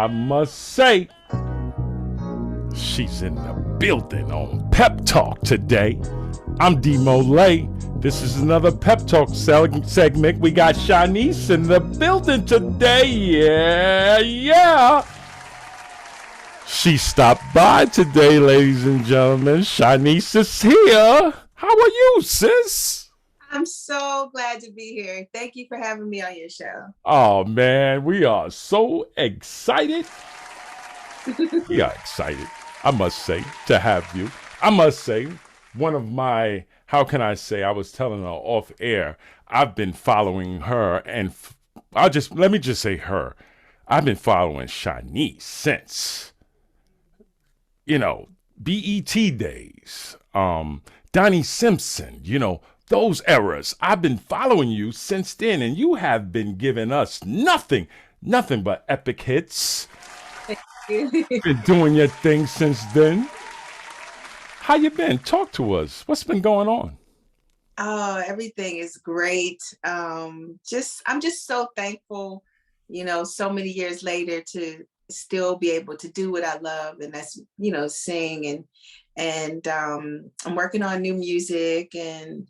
I must say, she's in the building on Pep Talk today. I'm D Molay. This is another Pep Talk segment. We got Shanice in the building today. Yeah. She stopped by today, ladies and gentlemen. Shanice is here. How are you, sis? I'm so glad to be here. Thank you for having me on your show. Oh, man, we are so excited. We are excited, I must say, to have you. I must say, one of my, how can I say, I was telling her off air, I've been following her, and let me just say her. I've been following Shanice since, BET days, Donnie Simpson, those eras. I've been following you since then, and you have been giving us nothing but epic hits. Been doing your thing since then. How you been? Talk to us. What's been going on? Oh, everything is great. I'm just so thankful, so many years later to still be able to do what I love, and that's, sing and I'm working on new music, and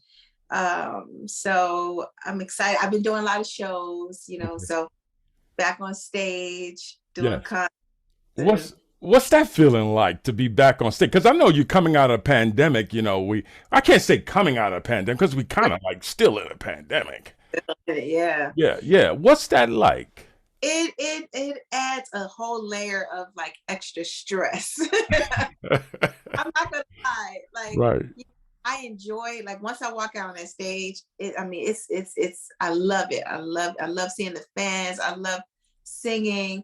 so I'm excited. I've been doing a lot of shows, Okay. so back on stage doing Yes. concerts. What's that feeling like to be back on stage? Because I know you're coming out of a pandemic. I can't say coming out of a pandemic because we kind of like still in a pandemic. Yeah. Yeah. What's that like? It adds a whole layer of like extra stress. I'm not gonna lie. Like, Right. I enjoy, like, once I walk out on that stage, it's I love it. I love seeing the fans. I love singing,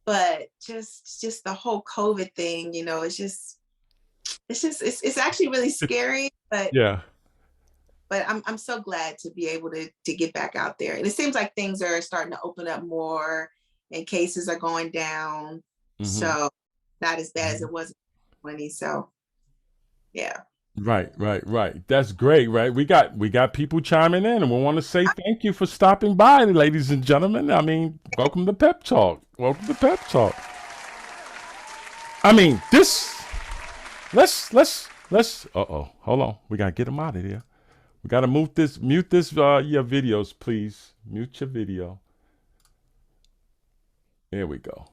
but just the whole COVID thing, it's actually really scary, but Yeah. I'm so glad to be able to get back out there. And it seems like things are starting to open up more and cases are going down. Mm-hmm. So not as bad as Mm-hmm. it was in 2020. So yeah. Right. That's great, right? We got people chiming in, and we want to say thank you for stopping by, ladies and gentlemen. I mean, welcome to Pep Talk. Welcome to Pep Talk. I mean, this. Let's. Hold on. We gotta get them out of here. We gotta Mute this. Your videos, please. Mute your video. There we go.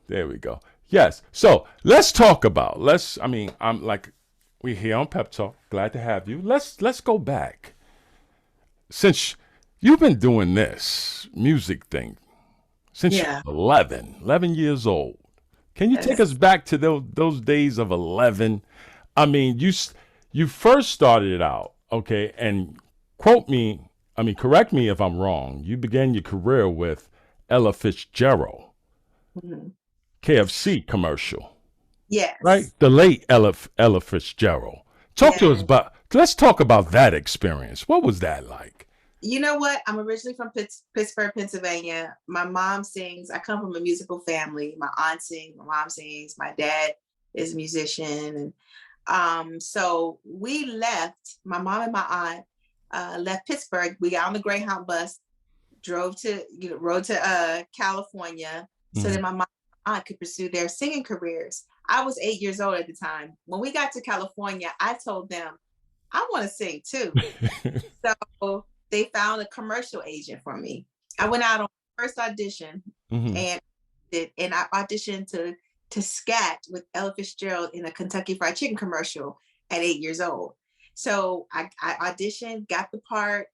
Yes. So let's talk about. I mean, I'm like, we're here on Pep Talk. Glad to have you. Let's go back. Since you've been doing this music thing since Yeah. you're 11 years old, can you take Yes. us back to those days of 11? I mean, you first started it out, okay, and correct me if I'm wrong. You began your career with Ella Fitzgerald, Mhm. KFC commercial, right? Yes. The late Ella Fitzgerald. Yeah. Let's talk about that experience. What was that like? You know what? I'm originally from Pittsburgh, Pennsylvania. My mom sings. I come from a musical family. My aunt sings, my mom sings, my dad is a musician. And so we left, my mom and my aunt left Pittsburgh. We got on the Greyhound bus, rode to California, so that Mm-hmm. my mom and aunt could pursue their singing careers. I was 8 years old at the time. When we got to California, I told them, I want to sing too. So they found a commercial agent for me. I went out on first audition, Mm-hmm. and I auditioned to scat with Ella Fitzgerald in a Kentucky Fried Chicken commercial at 8 years old. So I auditioned, got the part,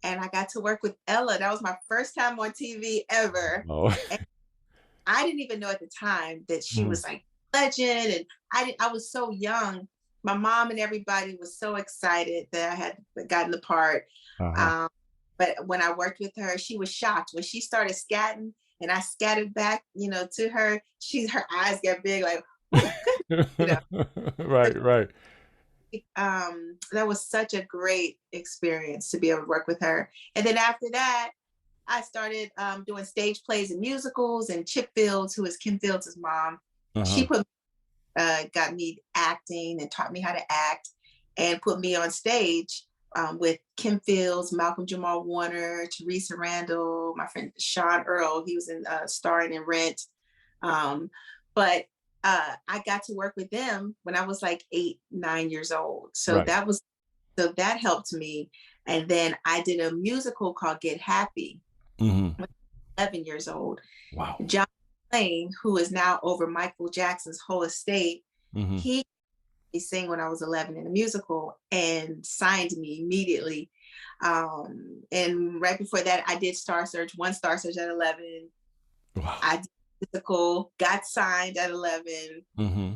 and I got to work with Ella. That was my first time on TV ever. Oh. And I didn't even know at the time that she Mm-hmm. was like legend, and I was so young. My mom and everybody was so excited that I had gotten the part. Uh-huh. Um, but when I worked with her, she was shocked when she started scatting, and I scattered back, to her. Her eyes got big, like, oh, you know. But Right. that was such a great experience to be able to work with her. And then after that, I started doing stage plays and musicals. And Chip Fields, who is Kim Fields' mom, Uh-huh. she got me acting and taught me how to act, and put me on stage with Kim Fields, Malcolm Jamal Warner, Teresa Randall, my friend Sean Earl. He was in starring in Rent. But I got to work with them when I was like 8, 9 years old. So Right. that helped me. And then I did a musical called Get Happy Mm-hmm. when I was 11 years old. Wow. John Lane, who is now over Michael Jackson's whole estate, Mm-hmm. he sang when I was 11 in a musical and signed me immediately. And right before that, I did Star Search, one Star Search at 11. Wow. I did musical, got signed at 11. Mm-hmm.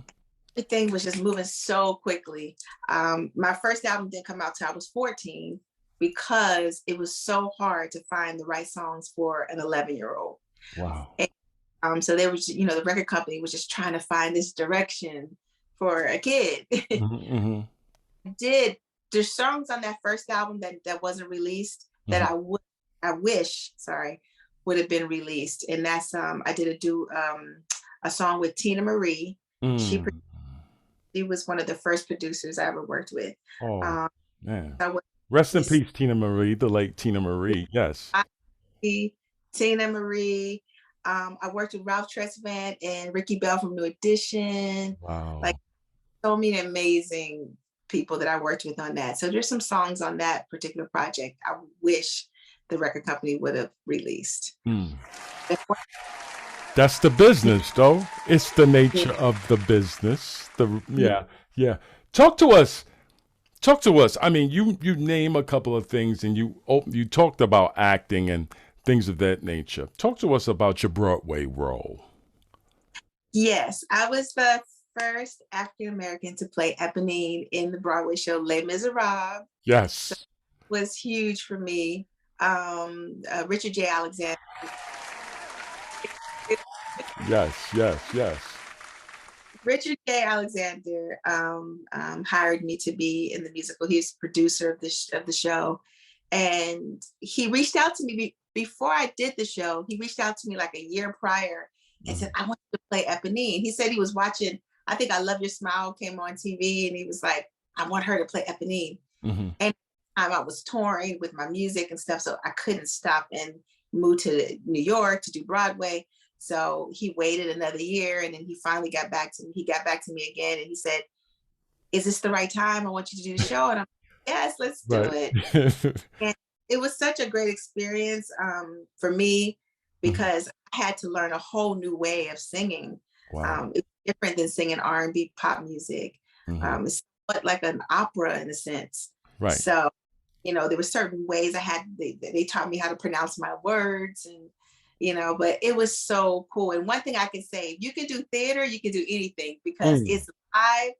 Everything was just moving so quickly. My first album didn't come out till I was 14 because it was so hard to find the right songs for an 11-year-old. Wow. So they were, the record company was just trying to find this direction for a kid. Mm-hmm. Mm-hmm. Did There's songs on that first album that wasn't released that Mm-hmm. I wish, sorry, would have been released. And that's I did a song with Tina Marie. She Mm. she was one of the first producers I ever worked with. Oh, Um, man. I worked Rest in with peace, Tina Marie, the late Tina Marie. Yes. Tina Marie. I worked with Ralph Tresvant and Ricky Bell from New Edition. Like Wow. so many amazing people that I worked with on that. So there's some songs on that particular project I wish the record company would have released. Mm. That's the business, though. It's the nature of the business. Yeah. Talk to us. Talk to us. I mean, you name a couple of things, and you talked about acting and things of that nature. Talk to us about your Broadway role. Yes, I was the first African American to play Eponine in the Broadway show Les Miserables. So Yes. it was huge for me. Richard J. Alexander. Yes. Yes. Yes. Richard J. Alexander hired me to be in the musical. He's the producer of the show, and he reached out to me before I did the show. He reached out to me like a year prior and said, "I want you to play Eponine." He said he was watching. I think "I Love Your Smile" came on TV, and he was like, "I want her to play Eponine." Mm-hmm. And I was touring with my music and stuff, so I couldn't stop and move to New York to do Broadway. So he waited another year, and then he finally got back to me. He got back to me again, and he said, "Is this the right time? I want you to do the show." And I'm like, "Yes, let's do Right. it." And it was such a great experience for me Mm-hmm. because I had to learn a whole new way of singing. Wow. It's different than singing R&B pop music. Mm-hmm. It's somewhat like an opera in a sense. Right. So, there were certain ways they taught me how to pronounce my words and, but it was so cool. And one thing I can say, if you can do theater, you can do anything because Mm. it's live.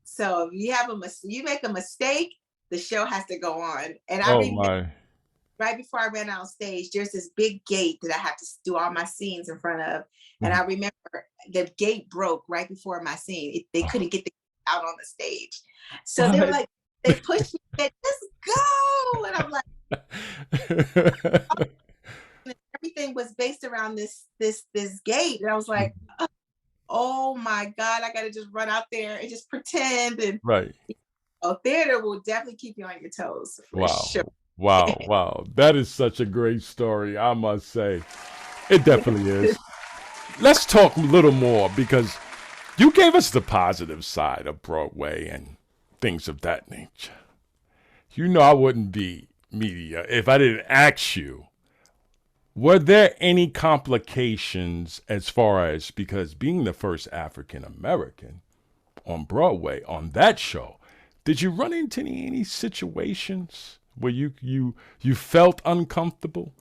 So if you make a mistake, the show has to go on. And I Oh remember my. right before I ran out on stage, there's this big gate that I have to do all my scenes in front of. And Mhm. I remember the gate broke right before my scene. They Oh. couldn't get the out on the stage. So they were What? like, they pushed me, said, "Just go." And I'm like, and everything was based around this gate. And I was like, "Oh my God, I gotta just run out there and just pretend." And Right. theater will definitely keep you on your toes for Wow. sure. Wow. Wow. That is such a great story, I must say. It definitely is. Let's talk a little more because you gave us the positive side of Broadway and things of that nature. You know I wouldn't be media if I didn't ask you, were there any complications as far as, because being the first African American on Broadway on that show, did you run into any situations where you felt uncomfortable?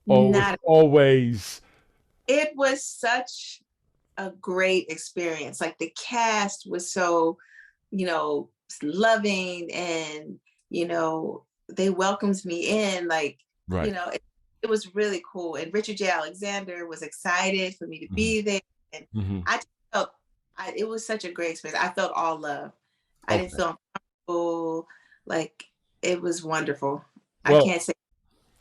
Or it was Not always It was such a great experience. Like the cast was so, loving and, they welcomed me in. Like, right? it was really cool. And Richard J. Alexander was excited for me to Hmm. be there. And Hmm. I just felt it was such a great experience. I felt all love. I didn't Okay. feel uncomfortable. Like it was wonderful. I Well, can't say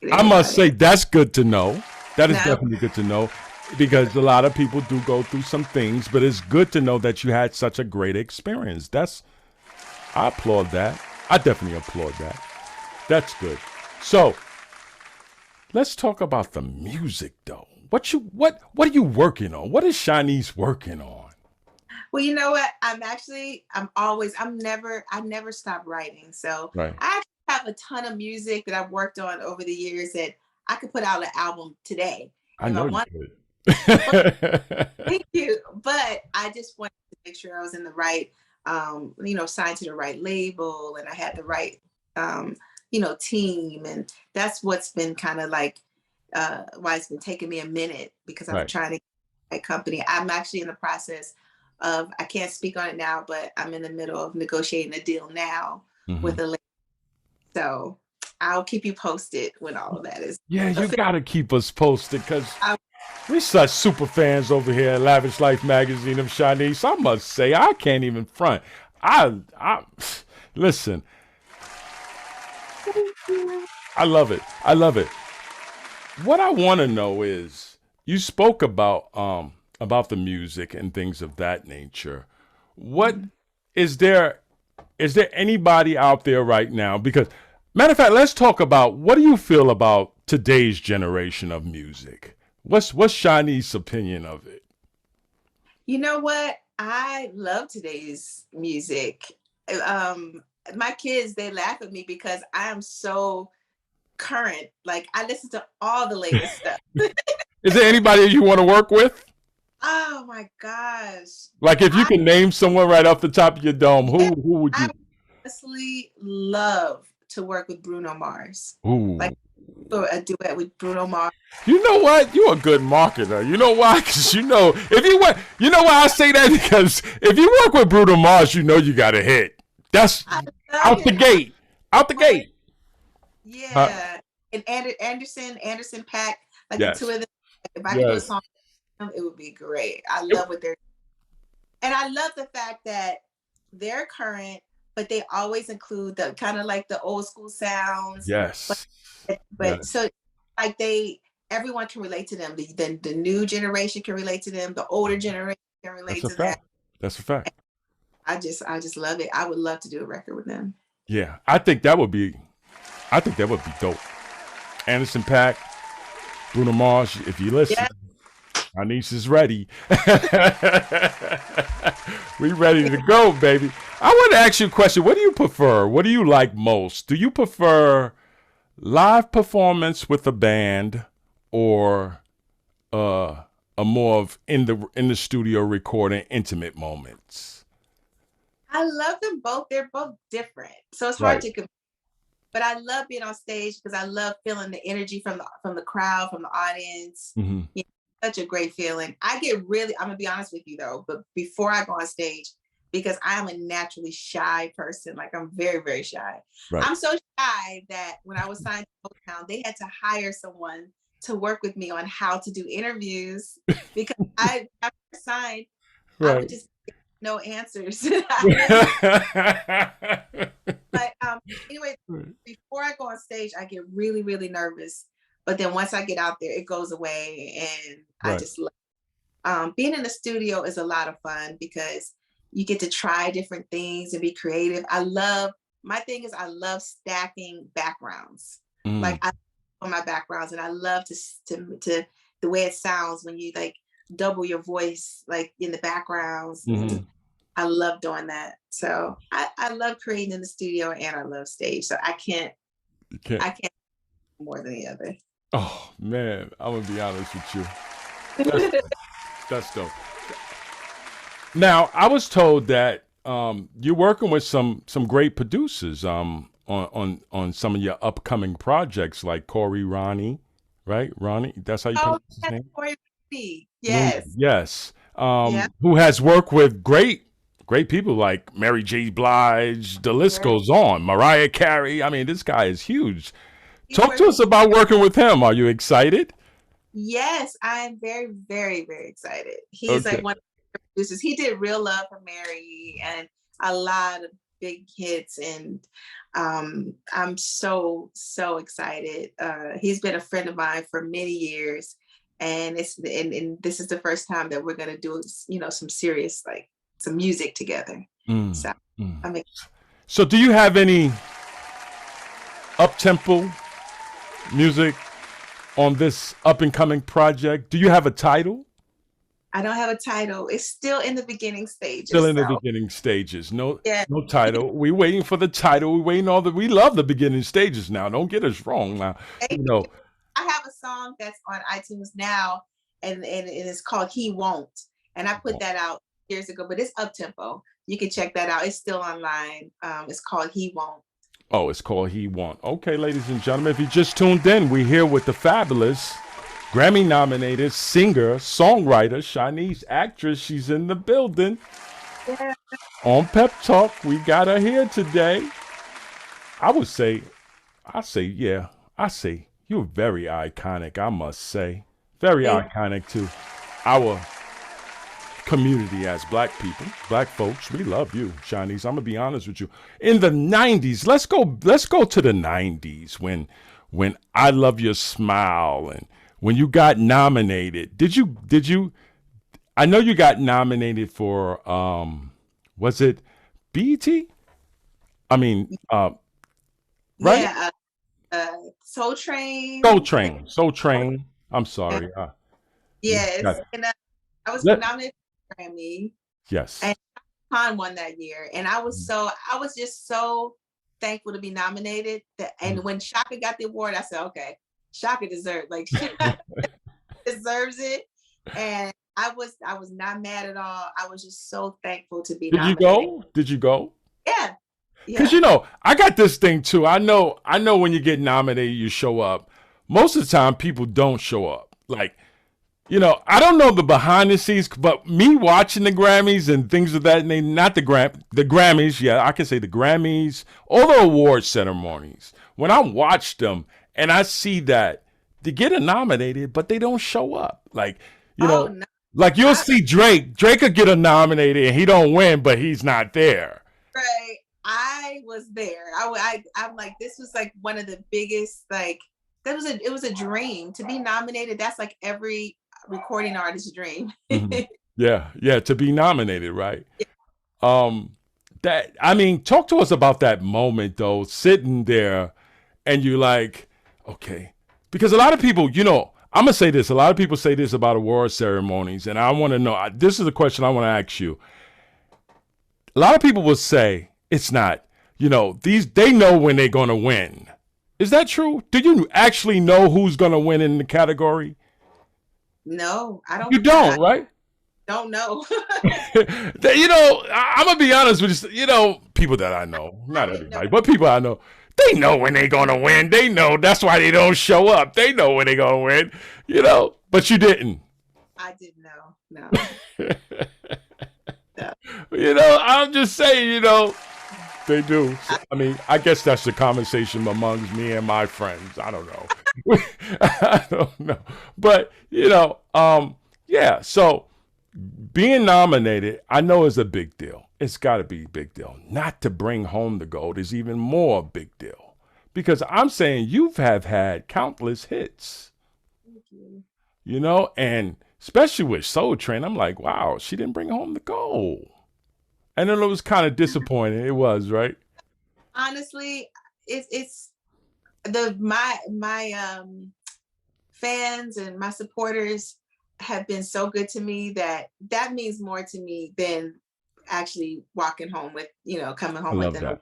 I anything must about it. say that's good to know. That is No, definitely good to know because a lot of people do go through some things, but it's good to know that you had such a great experience. I applaud that. I definitely applaud that. That's good. So let's talk about the music though. what are you working on? What is Shanice working on? Well, you know what? I never stop writing. So Right. I actually have a ton of music that I've worked on over the years that I could put out an album today I if I know you want. could. Thank you. But I just wanted to make sure I was in the right, signed to the right label, and I had the right, team. And that's what's been kind of like why it's been taking me a minute, because I'm Right. trying to get a company. I'm actually in the process of, I can't speak on it now, but I'm in the middle of negotiating a deal now Hmm. with a label. So I'll keep you posted when all of that is Yeah, you official. gotta keep us posted because we such super fans over here at Lavish Life Magazine of Shanice. I must say, I can't even front. I listen. I love it. I love it. What I want to know is, you spoke about the music and things of that nature. What is there? Is there anybody out there right now? Because, matter of fact, let's talk about, what do you feel about today's generation of music? What's Shanice's opinion of it? You know what? I love today's music. Um, my kids, they laugh at me because I am so current. Like, I listen to all the latest stuff. Is there anybody you want to work with? Oh my gosh. Like, if you I can name someone right off the top of your dome, yeah, who would I you? honestly love to work with Bruno Mars. Ooh. Like, for a duet with Bruno Mars. You know what? You're a good marketer. You know why? Because if you work, you know why I say that? Because if you work with Bruno Mars, you got a hit. That's I love out the it. gate. Out the Always, gate. Huh? yeah. And Anderson Pack, like the two Yes. of them. If I could do a Yes. song with them, it would be great. I It- love what they're, and I love the fact that they're current, but they always include the kind of like the old school sounds. But yes. but Yes. so like everyone can relate to them. The new generation can relate to them. The older generation can That's relate a to them. fact. That's a fact. I just love it. I would love to do a record with them. Yeah. I think that would be dope. Anderson Pack, Bruno Mars, if you listen, Yeah. our niece is ready. We ready to go, baby. I want to ask you a question. What do you prefer? What do you like most? Do you prefer live performance with a band, or uh, a more of in the studio recording intimate moments? I love them both. They're both different. So it's hard Right. to compare. But I love being on stage because I love feeling the energy from the crowd, from the audience. Hmm. You know, such a great feeling. I'm gonna be honest with you though, but before I go on stage, because I am a naturally shy person, like I'm very, very shy. Right. I'm so shy that when I was signed to Motown, they had to hire someone to work with me on how to do interviews, because I after I signed, I would Right. just get no answers. I really, but anyway, before I go on stage, I get really, really nervous. But then once I get out there, it goes away, and I Right. just love. Being in the studio is a lot of fun because you get to try different things and be creative. My thing is I love stacking backgrounds. Mm. Like I on my backgrounds, and I love to the way it sounds when you like double your voice like in the backgrounds, and Hmm. I love doing that. So I love creating in the studio, and I love stage. So You can't. I can't do more than the other. Oh man, I'm gonna be honest with you. That's that's dope. Now, I was told that you're working with some great producers on some of your upcoming projects, like Corey Ronnie, right? Ronnie, that's how you Oh, pronounce his that's name. Corey Ronnie. Rooney, Yes. yes. Yeah. Who has worked with great people like Mary J. Blige. The list Right. goes on. Mariah Carey. I mean, this guy is huge. He's Talk to working. us about working with him. Are you excited? Yes, I am very, very, very excited. He's like Okay. one of the producers. He did Real Love for Mary and a lot of big hits, and I'm so, so excited. He's been a friend of mine for many years, and and this is the first time that we're gonna do some serious like some music together. Mm, So mm. I'm So, do you have any up tempo music on this up and coming project? Do you have a title? I don't have a title. It's still in the beginning Still stages. in the So beginning stages. No, yeah. no title. We waiting for the title. We waiting all the. We love the beginning stages now. Don't get us wrong. Now, you know. I have a song that's on iTunes now, and it's called "He Won't," and I put that out years ago, but it's up tempo. You can check that out. It's still online. It's called "He Won't." Oh, it's called "He Won't." Okay, ladies and gentlemen, if you just tuned in, we're here with the fabulous Grammy-nominated singer, songwriter, Shanice, actress. She's in the building. Yeah. On Pep Talk, we got her here today. I say, you're very iconic, I must say. Very iconic to our community as black people, black folks. We love you, Shanice. I'm gonna be honest with you. In the 90s, let's go to the 90s when I Love Your Smile and when you got nominated. Did you I know you got nominated for was it BET? I mean, right? Yeah. Soul Train. Soul Train. I'm sorry. Yes, and I was nominated for Grammy. Yes. And Khan won that year, and I was just so thankful to be nominated. And when Shaka got the award, I said, okay, Shaka deserves deserves it, and I was not mad at all. I was just so thankful to be nominated. Did you go? Yeah. Because I got this thing too. I know when you get nominated, you show up. Most of the time, people don't show up. Like, I don't know the behind the scenes, but me watching the Grammys and things of that name, not the Grammys. Yeah, I can say the Grammys, all the award ceremonies. When I watch them and I see that they get nominated, but they don't show up. Like, no. Like you'll see Drake. Drake could get nominated and he don't win, but he's not there. Right. I was there. I'm like, this was like one of the biggest, like, it was a dream to be nominated. That's like every recording artist's dream. Mm-hmm. Yeah, to be nominated, right? Yeah. Talk to us about that moment though, sitting there and you're like, okay. Because a lot of people, I'm gonna say this, a lot of people say this about award ceremonies, and I want to know, this is a question I want to ask you. A lot of people will say, it's not, they know when they're going to win. Is that true? Do you actually know who's going to win in the category? No, I don't. You don't, right? Don't know. I'm going to be honest with you. People that I know, not everybody, but people I know, they know when they're going to win. They know. That's why they don't show up. They know when they're going to win, but you didn't. I didn't know. No. I'm just saying, they do. So, I guess that's the conversation amongst me and my friends. I don't know. I don't know. But, yeah. So being nominated, I know is a big deal. It's got to be a big deal. Not to bring home the gold is even more a big deal. Because I'm saying you have had countless hits. Thank you. And especially with Soul Train, I'm like, wow, she didn't bring home the gold. And then it was kind of disappointing. It was, right? Honestly, it's my fans and my supporters have been so good to me that means more to me than actually walking home with, coming home with them.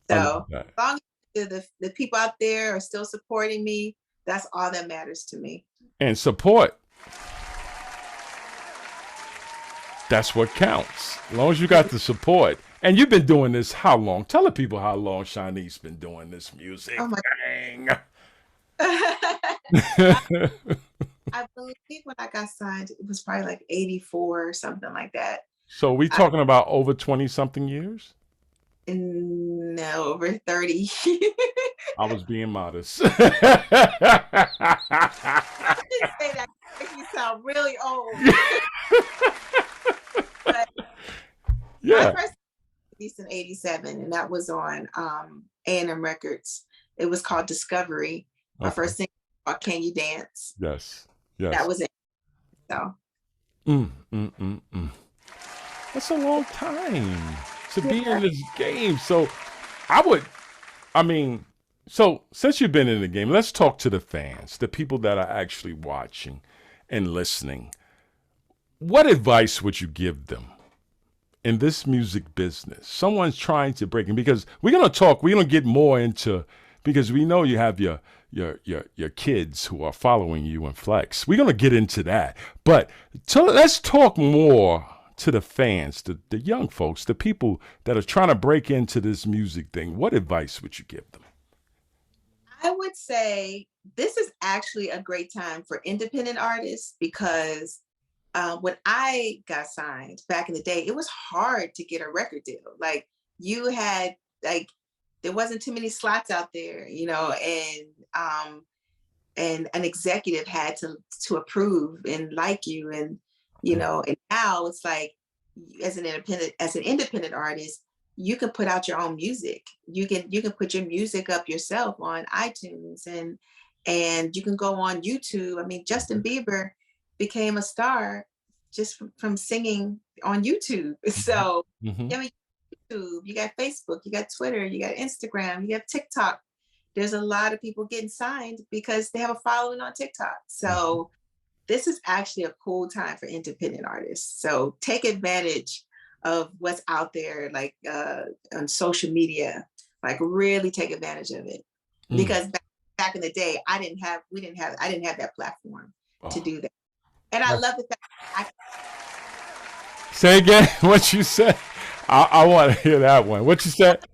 So as long as the people out there are still supporting me, that's all that matters to me. And support. That's what counts. As long as you got the support. And you've been doing this how long? Tell the people how long Shanice been doing this music. Oh my Dang. I believe when I got signed, it was probably like 84 or something like that. So we talking about over 20 something years? No, over 30. I was being modest. I didn't say that. You sound really old. But yeah. My first released in 87, and that was on A&M Records. It was called Discovery. My first single called Can You Dance? Yes. That was it. So. That's a long time to be in this game. So I So since you've been in the game, let's talk to the fans, the people that are actually watching and listening. What advice would you give them in this music business? Someone's trying to break in, because we're gonna get more into, because we know you have your kids who are following you and Flex. We're gonna get into that. But let's talk more to the fans, the young folks, the people that are trying to break into this music thing. What advice would you give them? I would say this is actually a great time for independent artists because when I got signed back in the day, it was hard to get a record deal. Like you had like there wasn't too many slots out there, and an executive had to approve and like you, and and now it's like as an independent artist, you can put out your own music. You can put your music up yourself on iTunes, and you can go on YouTube. I mean, Justin Bieber became a star just from singing on YouTube. So Mm-hmm. I mean, YouTube, you got Facebook, you got Twitter, you got Instagram, you have TikTok. There's a lot of people getting signed because they have a following on TikTok. So this is actually a cool time for independent artists. So take advantage of what's out there, like on social media. Like really take advantage of it, Mm. because back in the day, I didn't have that platform to Oh. do that. And I love the fact I, Say again what you said. I want to hear that one. What you said?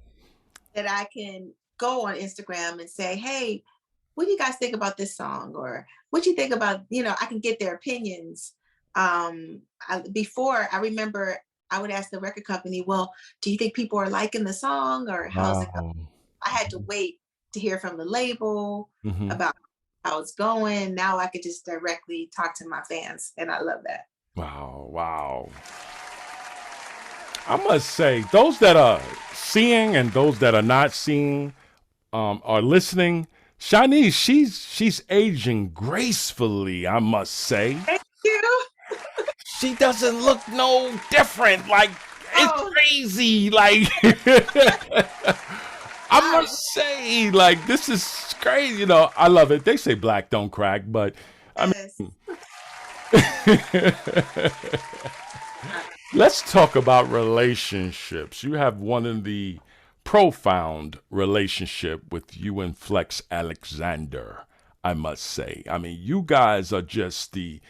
that I can go on Instagram and say, hey, what do you guys think about this song? Or what do you think about, I can get their opinions. Before, I remember I would ask the record company, well, do you think people are liking the song, or how's it going? Wow. I had to wait to hear from the label Mm-hmm. about how it's going. Now I could just directly talk to my fans, and I love that. Wow. Wow. I must say, those that are seeing and those that are not seeing, are listening. Shanice, she's aging gracefully. I must say, Thank you. she doesn't look no different. Like, it's Oh, crazy. Like, I wow. must say, like, this is crazy. I love it. They say black don't crack, but I Yes. mean, let's talk about relationships. You have one of the profound relationship with you and Flex Alexander, I must say. I mean, you guys are just the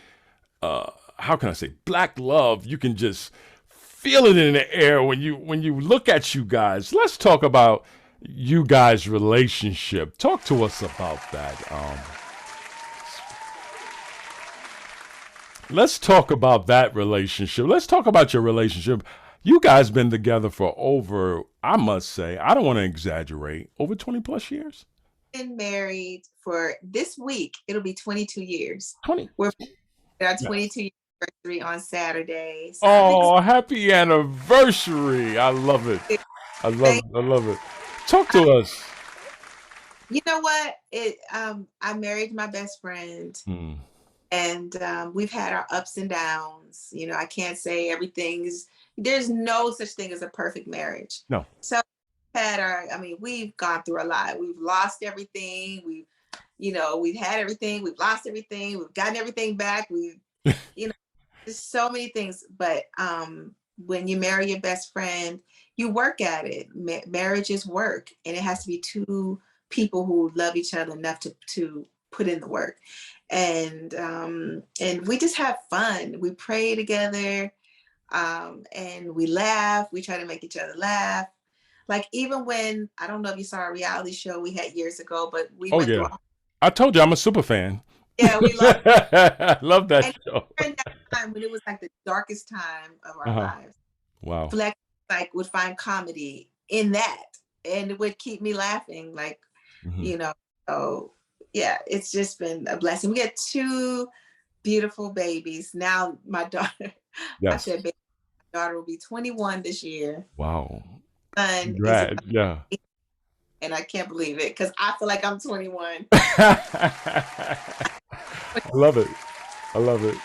how can I say, black love. You can just feel it in the air when you look at you guys. Let's talk about you guys' relationship. Talk to us about that. Let's talk about that relationship. Let's talk about your relationship. You guys been together for over, I must say, I don't want to exaggerate, over 20 plus years. Been married for this week. It'll be 22 years. 20. We're at our Yeah. 22 year anniversary on Saturday. So I'm excited. Oh, happy anniversary. I love it. I love it. Talk to us. You know what? I married my best friend, Hmm. and we've had our ups and downs. I can't say there's no such thing as a perfect marriage. No. So I mean, we've gone through a lot. We've lost everything. We've had everything. We've lost everything. We've gotten everything back. You know, there's so many things. But when you marry your best friend, you work at it. Marriage is work, and it has to be two people who love each other enough to put in the work. And we just have fun. We pray together, and we laugh. We try to make each other laugh. Like even when I don't know if you saw a reality show we had years ago, but we Oh, went through. yeah. I told you I'm a super fan. Yeah, we love. Love that And show. during that time when it was like the darkest time of our Uh-huh. lives, Wow. Flex like would find comedy in that, and it would keep me laughing. Like Hmm. you know, so yeah, it's just been a blessing. We got two beautiful babies. Now my daughter, I Yes. said, baby, my daughter will be 21 this year. Wow. Son is Congrats. about, Yeah. and I can't believe it because I feel like I'm 21. I love it. I love it.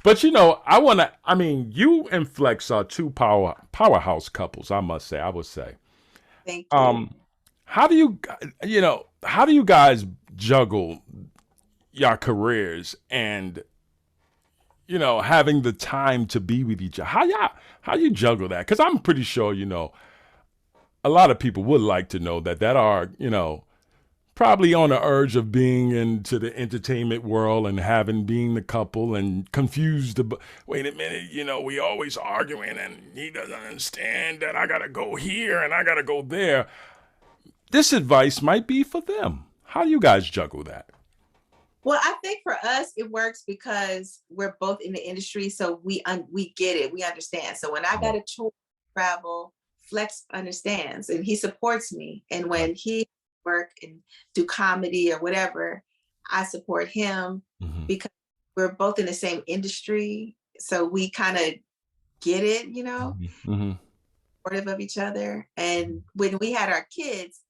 But I mean, you and Flex are two powerhouse couples, I must say, I would say. Thank you. Um, how do you, how do you guys juggle your careers and, having the time to be with each other? How you juggle that? Because I'm pretty sure, a lot of people would like to know that are, probably on the urge of being into the entertainment world and having being the couple and confused about, wait a minute, we always arguing and he doesn't understand that I gotta go here and I gotta go there. This advice might be for them. How do you guys juggle that? Well, I think for us it works because we're both in the industry, so we get it, we understand. So when I got a choice to travel, Flex understands and he supports me. And when he work and do comedy or whatever, I support him Mm-hmm. because we're both in the same industry. So we kind of get it, Mm-hmm. supportive of each other. And when we had our kids,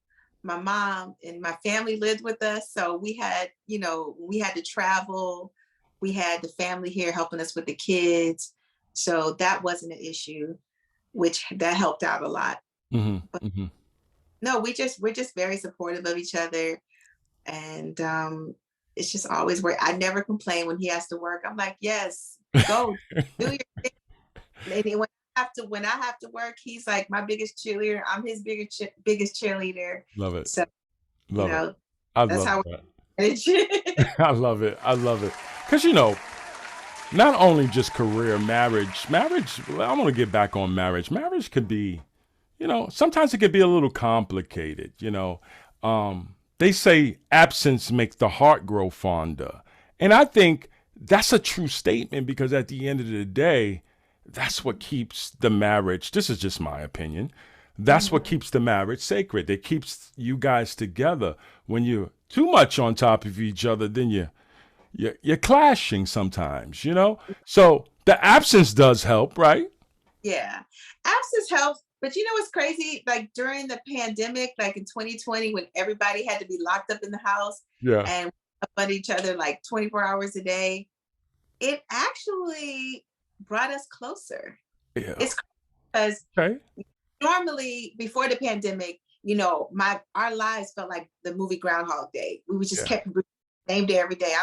my mom and my family lived with us. So we had, we had to travel. We had the family here helping us with the kids. So that wasn't an issue, which that helped out a lot. Mm-hmm. But Mm-hmm. no, we're just very supportive of each other. And it's just always where I never complain when he has to work. I'm like, yes, go do your thing. And then when I have to work, he's like my biggest cheerleader. I'm his biggest cheerleader. Love it. So Love it. I that's love how that. we manage. I love it. I love it. Because, not only just career, marriage, well, I want to get back on marriage. Marriage could be, sometimes it could be a little complicated, They say absence makes the heart grow fonder. And I think that's a true statement because at the end of the day, that's what keeps the marriage. This is just my opinion. That's what keeps the marriage sacred. It keeps you guys together. When you're too much on top of each other, then you're clashing sometimes, So the absence does help, right? Yeah, absence helps. But what's crazy? Like during the pandemic, like in 2020, when everybody had to be locked up in the house Yeah. and up on each other like 24 hours a day, it actually brought us closer. Yeah. It's because Okay. normally before the pandemic, our lives felt like the movie Groundhog Day. We just kept the same day every day.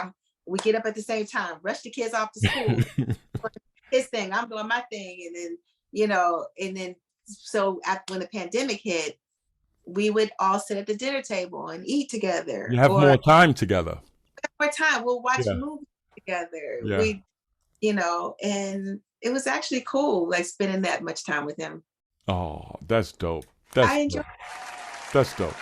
We get up at the same time, rush the kids off to school, his thing, I'm doing my thing, and then so after when the pandemic hit, we would all sit at the dinner table and eat together. You have or more time together. more time. We'll watch Yeah. movies together. Yeah. And it was actually cool, like spending that much time with him. Oh, that's dope. I enjoy. That's dope.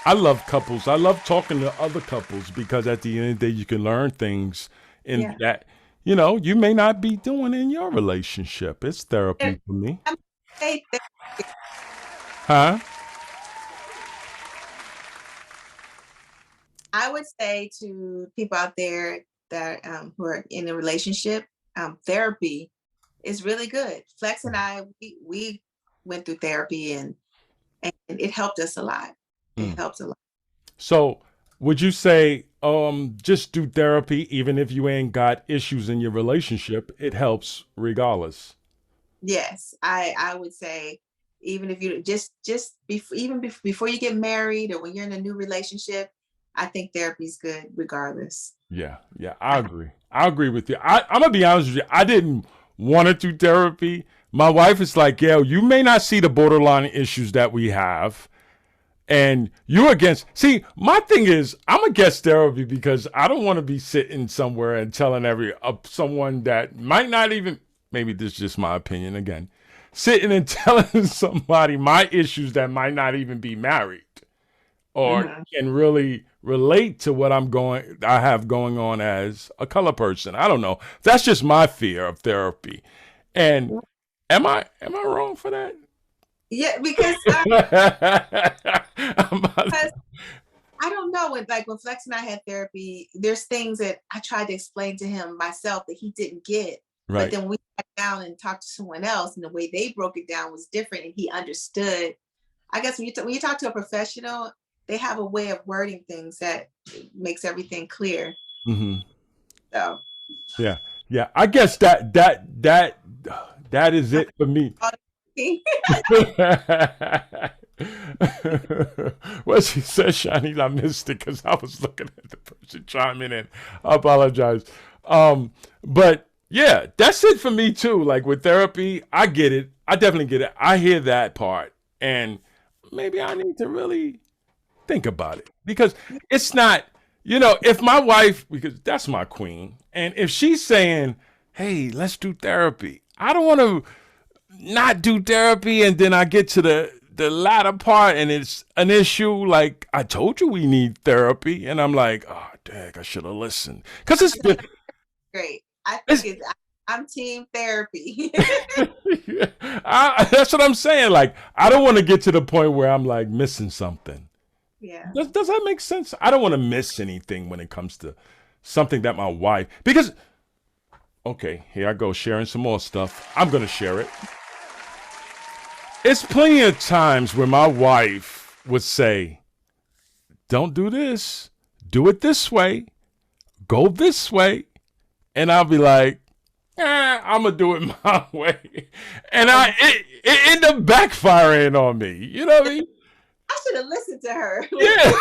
I love couples. I love talking to other couples because at the end of the day, you can learn things in that, you may not be doing in your relationship. It's therapy for me. Huh? I would say to people out there that who are in a relationship, therapy is really good. Flex and I, we went through therapy and it helped us a lot. It helps a lot. So would you say just do therapy even if you ain't got issues in your relationship? It helps regardless. Yes, I would say even if you before you get married or when you're in a new relationship, I think therapy is good regardless. Yeah, I agree. I agree with you. I'm gonna be honest with you. I didn't want to do therapy. My wife is like, Gail, you may not see the borderline issues that we have. And you're against. See, my thing is, I'm against therapy because I don't want to be sitting somewhere and telling someone that might not even. Maybe this is just my opinion again. Sitting and telling somebody my issues that might not even be married, or can really relate to what I have going on as a color person. I don't know. That's just my fear of therapy. And am I wrong for that? Yeah, because I don't know. When Flex and I had therapy, there's things that I tried to explain to him myself that he didn't get. Right. But then we sat down and talked to someone else, and the way they broke it down was different, and he understood. I guess when you talk to a professional, they have a way of wording things that makes everything clear. Mm-hmm. So. Yeah. I guess that is it for me. What she said, Shani, I missed it because I was looking at the person chiming in. I apologize. But yeah, that's it for me too. Like with therapy, I get it. I definitely get it. I hear that part. And maybe I need to really think about it because it's not, if my wife, because that's my queen, and if she's saying, hey, let's do therapy, I don't want to not do therapy and then I get to the latter part and it's an issue. Like, I told you we need therapy. And I'm like, oh, dang, I should have listened. Because it's been Great. I think I'm team therapy. that's what I'm saying. Like, I don't want to get to the point where I'm like missing something. Yeah. Does that make sense? I don't want to miss anything when it comes to something that my wife, because, okay, here I go sharing some more stuff. I'm going to share it. It's plenty of times where my wife would say, don't do this. Do it this way. Go this way. And I'll be like, I'm going to do it my way. And it ended up backfiring on me. You know what I mean? I should have listened to her. Yeah.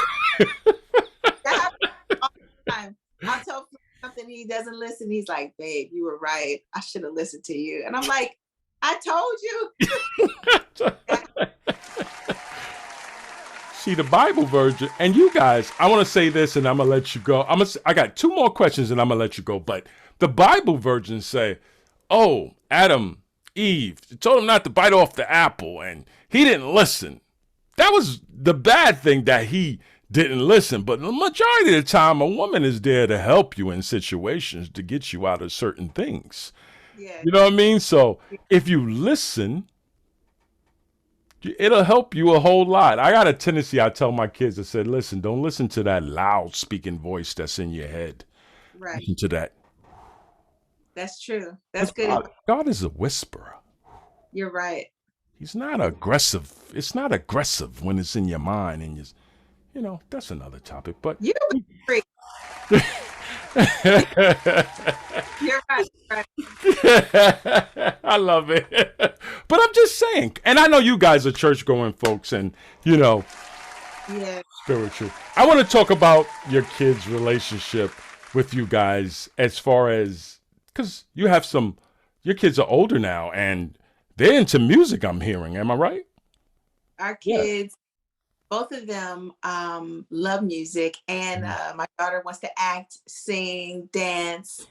That happens all the time. I'll tell him something, he doesn't listen. He's like, babe, you were right. I should have listened to you. And I'm like, I told you. See, the Bible version, and you guys, I want to say this and I'm going to let you go. I got two more questions and I'm going to let you go. But the Bible version say, oh, Adam, Eve, told him not to bite off the apple and he didn't listen. That was the bad thing, that he didn't listen. But the majority of the time, a woman is there to help you in situations to get you out of certain things. Yeah. You know what I mean? So if you listen, it'll help you a whole lot. I got a tendency, I tell my kids, I said, listen, don't listen to that loud speaking voice that's in your head. Right. Listen to that. That's true. That's good. God is a whisperer. You're right. He's not aggressive. It's not aggressive when it's in your mind and that's another topic. But you free. You're right. I love it. But I'm just saying, and I know you guys are church going folks and, Yeah. spiritual. I want to talk about your kids' relationship with you guys as far as, because your kids are older now and they're into music, I'm hearing. Am I right? Our kids, both of them love music, and my daughter wants to act, sing, dance.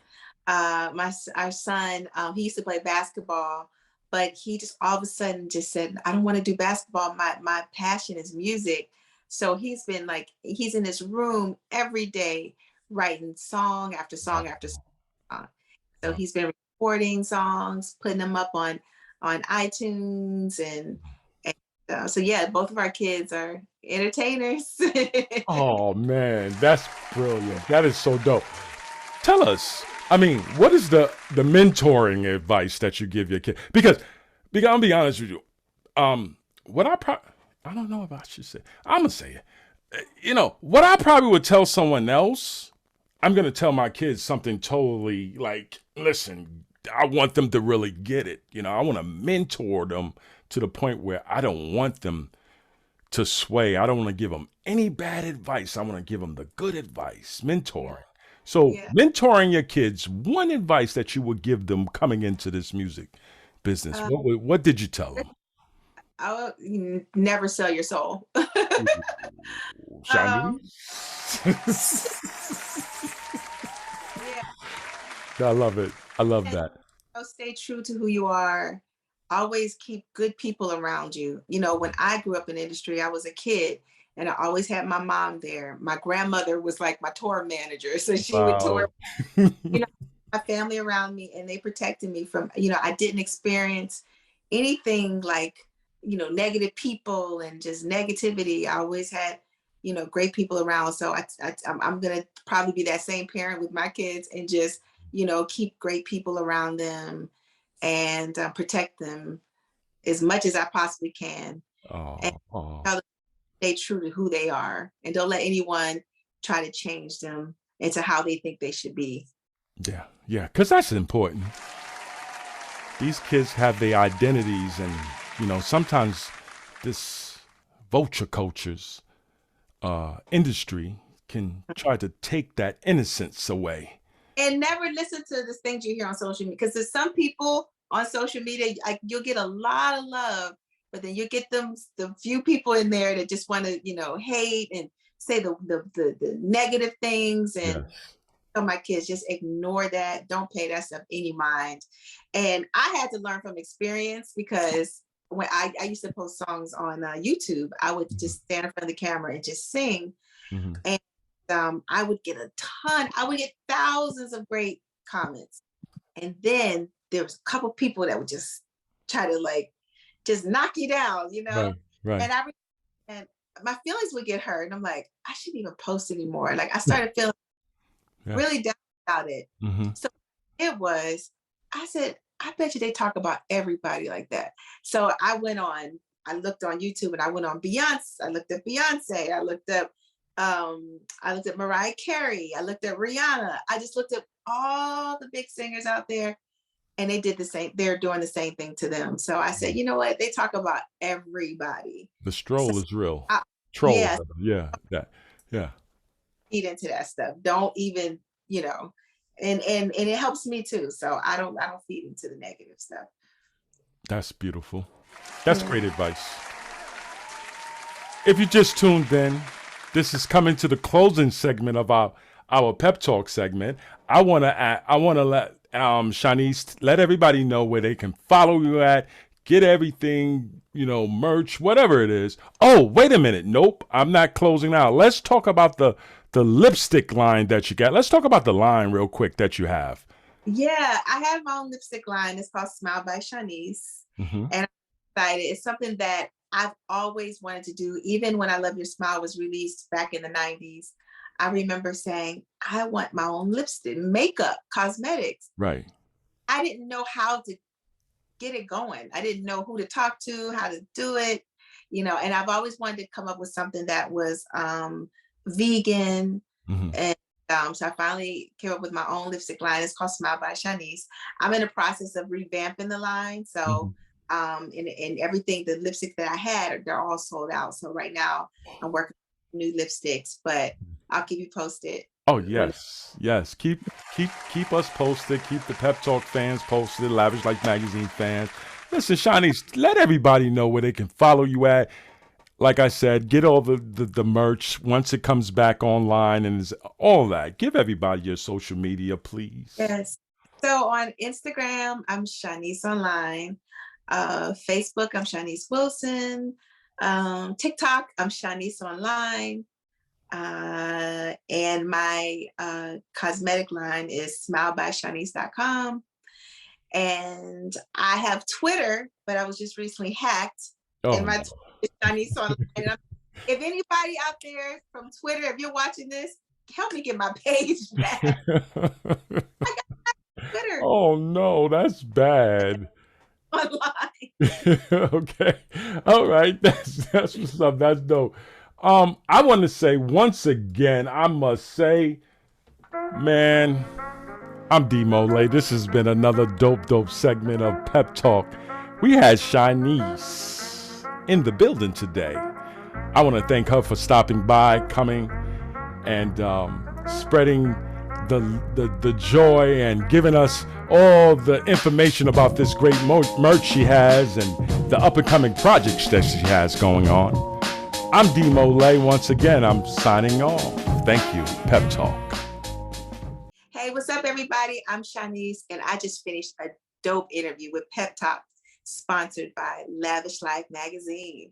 Our son, he used to play basketball, but he just all of a sudden just said, I don't want to do basketball. My passion is music. So he's been like, he's in his room every day writing song after song after song. So he's been recording songs, putting them up on iTunes, and so yeah, both of our kids are entertainers. Oh man, that's brilliant. That is so dope. Tell us, I mean, what is the mentoring advice that you give your kid? Because I'll be honest with you, what I don't know if I should say, I'm gonna say it. What I probably would tell someone else, I'm gonna tell my kids something totally like, listen, I want them to really get it. I want to mentor them to the point where I don't want them to sway. I don't want to give them any bad advice. I want to give them the good advice, mentoring. So mentoring your kids, one advice that you would give them coming into this music business, what did you tell them? I will never sell your soul. I love it. I love that. Stay true to who you are. Always keep good people around you. When I grew up in the industry, I was a kid and I always had my mom there. My grandmother was like my tour manager. So she would tour, my family around me, and they protected me from, I didn't experience anything like, negative people and just negativity. I always had, great people around. So I'm going to probably be that same parent with my kids and just, keep great people around them and protect them as much as I possibly can. And stay true to who they are, and don't let anyone try to change them into how they think they should be. Yeah, because that's important. These kids have their identities, and sometimes this vulture cultures industry can try to take that innocence away. And never listen to the things you hear on social media, because there's some people on social media, you'll get a lot of love, but then you get the few people in there that just want to, hate and say the negative things. And Yes. tell my kids, just ignore that. Don't pay that stuff any mind. And I had to learn from experience, because when I used to post songs on YouTube, I would just stand in front of the camera and just sing. Mm-hmm. And I would get I would get thousands of great comments. And then there was a couple people that would just try to just knock you down, Right. Right. And my feelings would get hurt. And I'm like, I shouldn't even post anymore. Like, I started feeling really down about it. Mm-hmm. So I said, I bet you they talk about everybody like that. So I looked on YouTube, and I went on Beyonce. I looked at Beyonce. I looked at Mariah Carey. I looked at Rihanna. I just looked at all the big singers out there, and they did the same. They're doing the same thing to them. So I said, you know what? They talk about everybody. The stroll is real. Troll. Yeah. Yeah. Feed into that stuff. Don't even, and it helps me too. So I don't feed into the negative stuff. That's beautiful. That's great advice. If you just tuned in, this is coming to the closing segment of our pep talk segment. I want to let Shanice let everybody know where they can follow you at, get everything, merch, whatever it is. Oh, wait a minute. Nope, I'm not closing out. Let's talk about the lipstick line that you got. Let's talk about the line real quick that you have. Yeah, I have my own lipstick line. It's called Smile by Shanice. Mm-hmm. And I'm excited. It's something that I've always wanted to do. Even when I Love Your Smile was released back in the 90s, I remember saying, I want my own lipstick, makeup, cosmetics. Right. I didn't know how to get it going. I didn't know who to talk to, how to do it, and I've always wanted to come up with something that was vegan. Mm-hmm. And so I finally came up with my own lipstick line. It's called Smile by Shanice. I'm in the process of revamping the line. So and everything, the lipsticks that I had, they're all sold out. So right now I'm working on new lipsticks, but I'll keep you posted. Oh, yes. Yes. Keep us posted. Keep the Pep Talk fans posted, Lavish Life Magazine fans. Listen, Shanice, let everybody know where they can follow you at. Like I said, get all the merch once it comes back online and all that. Give everybody your social media, please. Yes. So on Instagram, I'm Shanice Online. Facebook, I'm Shanice Wilson. TikTok, I'm Shanice Online. And my cosmetic line is smilebyshanice.com. And I have Twitter, but I was just recently hacked. And my Twitter is Shanice Online. If anybody out there from Twitter, if you're watching this, help me get my page back. I got Twitter. Oh no, that's bad. Online. Okay. All right. That's what's up. That's dope. I want to say once again, I must say, man, I'm D-Mo. This has been another dope segment of Pep Talk. We had Shanice in the building today. I want to thank her for stopping by, coming, and spreading the joy and giving us all the information about this great merch she has and the up-and-coming projects that she has going on. I'm D-Mo. Once again, I'm signing off. Thank you. Pep Talk. Hey, what's up, everybody? I'm Shanice, and I just finished a dope interview with Pep Talk, sponsored by Lavish Life Magazine.